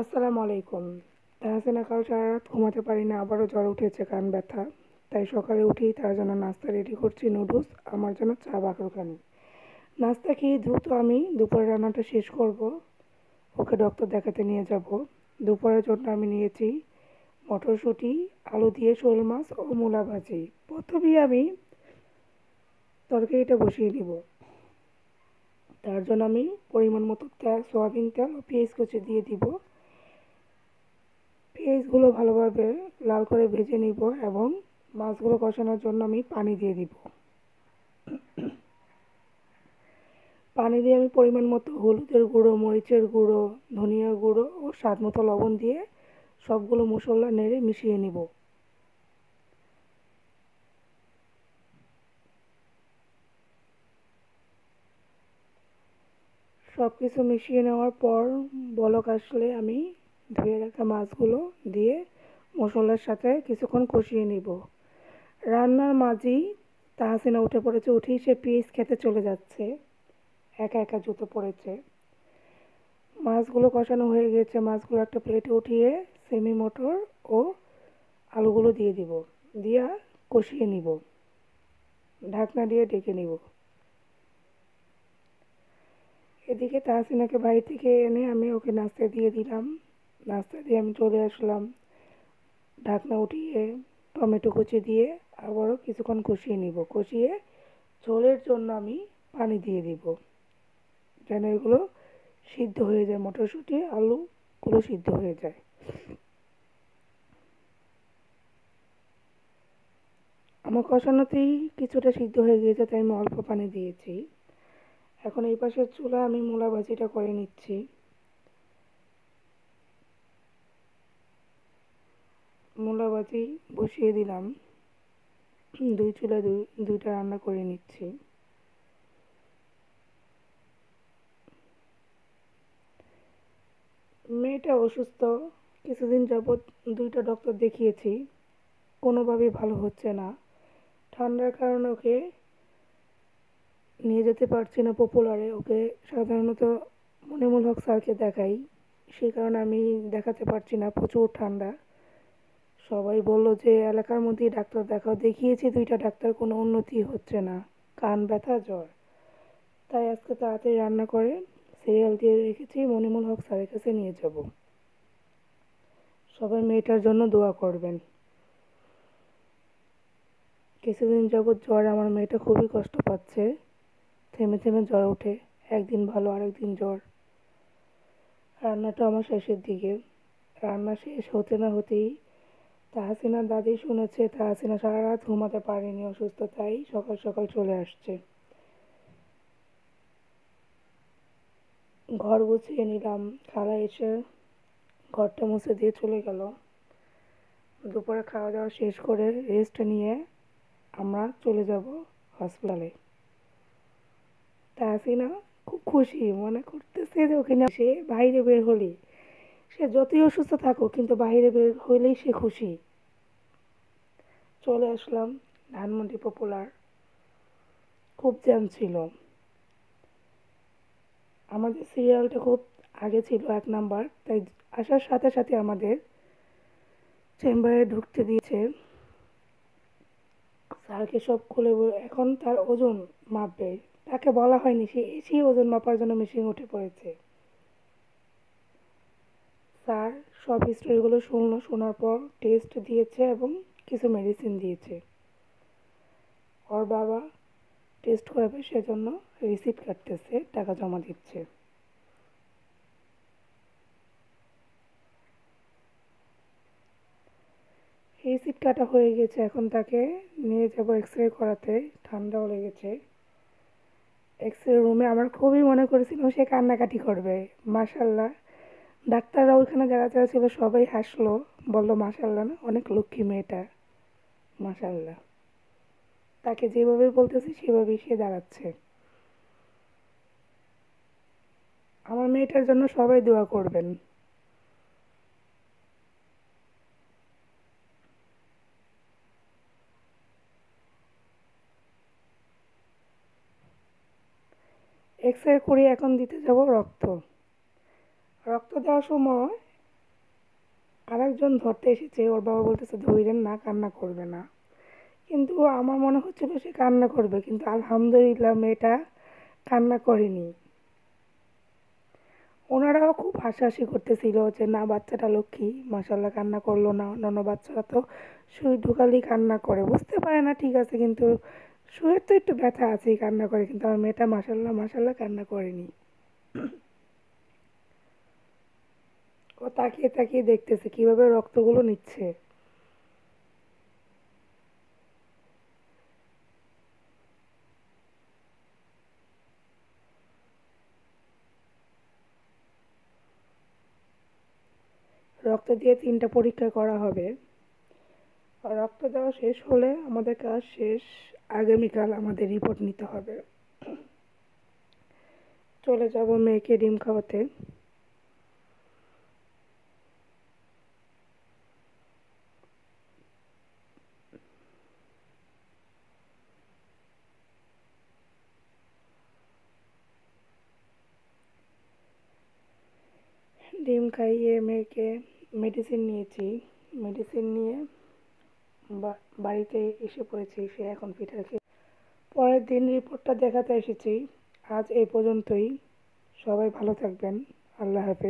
আসসালামু আলাইকুম। তাহসিনা কাল সারা রাত ঘুমাতে পারি না, আবারও জ্বর উঠেছে, কান ব্যথা। তাই সকালে উঠেই তার জন্য নাস্তা রেডি করছি, নুডলস, আমার জন্য চা বাকরখানি। নাস্তা খেয়ে দ্রুত আমি দুপুরের রান্নাটা শেষ করব, ওকে ডক্টর দেখাতে নিয়ে যাব। দুপুরের জন্য আমি নিয়েছি মটরশুঁটি, আলু দিয়ে শোল মাছ ও মূলা ভাজি। প্রথমেই আমি তরকারিটা বসিয়ে নিব। তার জন্য আমি পরিমাণ মতো তেল, সয়াবিন তেল ও পেঁয়াজ কুচি দিয়ে দিব। পেঁয়াজগুলো ভালোভাবে লাল করে ভেজে নিব এবং মাছগুলো কষানোর জন্য আমি পানি দিয়ে দিব। পানি দিয়ে আমি পরিমাণ মতো হলুদের গুঁড়ো, মরিচের গুঁড়ো, ধনিয়া গুঁড়ো ও স্বাদ মতো লবণ দিয়ে সবগুলো মশলা নেড়ে মিশিয়ে নিব। সব কিছু মিশিয়ে নেওয়ার পর বলক আসলে আমি ধুয়ে রাখা মাছগুলো দিয়ে মশলার সাথে কিছুক্ষণ কষিয়ে নিব। রান্নার মাঝেই তাহসিনা উঠে পড়েছে, উঠেই সে পেঁয়াজ খেতে চলে যাচ্ছে, একা একা জুতো পড়েছে। মাছগুলো কষানো হয়ে গেছে, মাছগুলো একটা প্লেটে উঠিয়ে সেমি মটর ও আলুগুলো দিয়ে দিব, দিয়া কষিয়ে নিব, ঢাকনা দিয়ে ঢেকে নিব। এদিকে তাহসিনাকে বাড়ি থেকে এনে আমি ওকে নাস্তা দিয়ে দিলাম। নাস্তা দিয়ে আমি চলে আসলাম, ঢাকনা উঠিয়ে টমেটো কুচি দিয়ে আবারও কিছুক্ষণ কষিয়ে নিব। কষিয়ে ঝোলের জন্য আমি পানি দিয়ে দিব, যেন এগুলো সিদ্ধ হয়ে যায়, মটরশুঁটি আলুগুলো সিদ্ধ হয়ে যায়। আমার কষানোতেই কিছুটা সিদ্ধ হয়ে গিয়েছে, তাই আমি অল্প পানি দিয়েছি। এখন এই পাশের চুলায় আমি মূলা ভাজিটা করে নিচ্ছি। মূলা ভাজি বসিয়ে দিলাম, দুই চুলায় দুইটা রান্না করে নিচ্ছি। মেয়েটা অসুস্থ, কিছুদিন যাবৎ দুইটা ডক্টর দেখিয়েছি, কোনোভাবেই ভালো হচ্ছে না। ঠান্ডার কারণে ওকে নিয়ে যেতে পারছি না পপুলারে। ওকে সাধারণত মনিমুল হক স্যারকে দেখাই, সেই কারণে আমি দেখাতে পারছি না, প্রচুর ঠান্ডা। সবাই বলল যে এলাকার মধ্যেই ডাক্তার দেখাও, দেখিয়েছি দুইটা ডাক্তার, কোনো উন্নতি হচ্ছে না, কান ব্যথা জ্বর। তাই আজকে তাড়াতাড়ি রান্না করে সিরিয়াল দিয়ে রেখেছি, মনিমুল হক স্যারের কাছে নিয়ে যাব। সবাই মেয়েটার জন্য দোয়া করবেন। কিছুদিন যাবৎ জ্বর, আমার মেয়েটা খুবই কষ্ট পাচ্ছে, থেমে থেমে জ্বর ওঠে, একদিন ভালো আরেকদিন জ্বর। রান্নাটা আমার শেষের দিকে, রান্না শেষ হতে না হতেই তাহসিনার দাদি শুনেছে তাহসিনা সারা রাত ঘুমাতে পারেনি, অসুস্থ, তাই সকাল সকাল চলে আসছে। ঘর গুছিয়ে নিলাম, খালা এসে ঘরটা মুছে দিয়ে চলে গেল। দুপুরে খাওয়া দাওয়া শেষ করে রেস্ট নিয়ে আমরা চলে যাব হসপিটালে। তাহসিনা খুব খুশি, মনে করতেছে যে ওকে নিয়ে সে বাইরে বের হলে, সে যতই অসুস্থ থাকুক কিন্তু বাইরে বের হইলেই সে খুশি। চলে আসলাম ধানমন্ডি পপুলার, খুব জ্যাম ছিল। আমাদের সিরিয়ালটা খুব আগে ছিল, 1 নাম্বার, তাই আসার সাথে সাথে আমাদের চেম্বারে ঢুকতে দিয়েছে। স্যারকে সব খুলে এখন তার ওজন মাপবে, তাকে বলা হয়নি, সে এসেই ওজন মাপার জন্য মেশিন উঠে পড়েছে। স্যার সব হিস্টোরিগুলো শুনলো, শোনার পর টেস্ট দিয়েছে এবং কিছু মেডিসিন দিয়েছে। ওর বাবা টেস্ট করাবে, সেজন্য রিসিপ্ট কাটতেছে, টাকা জমা দিচ্ছে। রিসিপ্ট কাটা হয়ে গেছে, এখন তাকে নিয়ে যাব এক্স রে করাতে, ঠান্ডাও লেগেছে। এক্স রে রুমে আমার খুবই মনে করেছিলাম সে কান্নাকাটি করবে। মাশাল্লাহ, ডাক্তাররা ওইখানে যারা যারা ছিল সবাই হাসলো, বললো মাশাল্লাহ, না অনেক লক্ষ্মী মেয়েটা, মাশাল্লাহ। তাকে যেভাবে বলতেছি সেভাবেই সে দাঁড়াচ্ছে। আমার মেয়েটার জন্য সবাই দোয়া করবেন। এক্স রে করে এখন দিতে যাব রক্ত। রক্ত দেওয়ার সময় আরেকজন ধরতে এসেছে, ওর বাবা বলতেছে ধইরেন না, কান্না করবে না। কিন্তু আমার মনে হচ্ছিল সে কান্না করবে, কিন্তু আলহামদুলিল্লাহ মেয়েটা কান্না করেনি। ওনারাও খুব হাসাহাসি করতেছিল যে না বাচ্চাটা লক্ষ্মী, মাশাল্লাহ কান্না করলো না। অন্যান্য বাচ্চারা তো সুই ঢুকালেই কান্না করে, বুঝতে পারে না ঠিক আছে, কিন্তু সুইয়ের তো একটু ব্যথা আছেই, কান্না করে। কিন্তু আমার মেয়েটা মাশাল্লাহ মাশাল্লাহ কান্না করেনি। ও তাকিয়ে তাকিয়ে দেখতেছে কিভাবে রক্তগুলো নিচ্ছে। রক্ত দিয়ে 3টা পরীক্ষা করা হবে। রক্ত দেওয়া শেষ হলে আমাদের কাজ শেষ। আগামীকাল আমাদের রিপোর্ট নিতে হবে। চলে যাব মেয়েকে ডিম খাওয়াতে। ডিম খাইয়ে মেয়েকে মেডিসিন নিয়েছি। মেডিসিন নিয়ে বাড়িতে এসে পড়েছি, সে এখন পিঠা খেয়ে। পরের দিন রিপোর্টটা দেখাতে এসেছি। আজ এই পর্যন্তই। সবাই ভালো থাকবেন। আল্লাহ হাফেজ।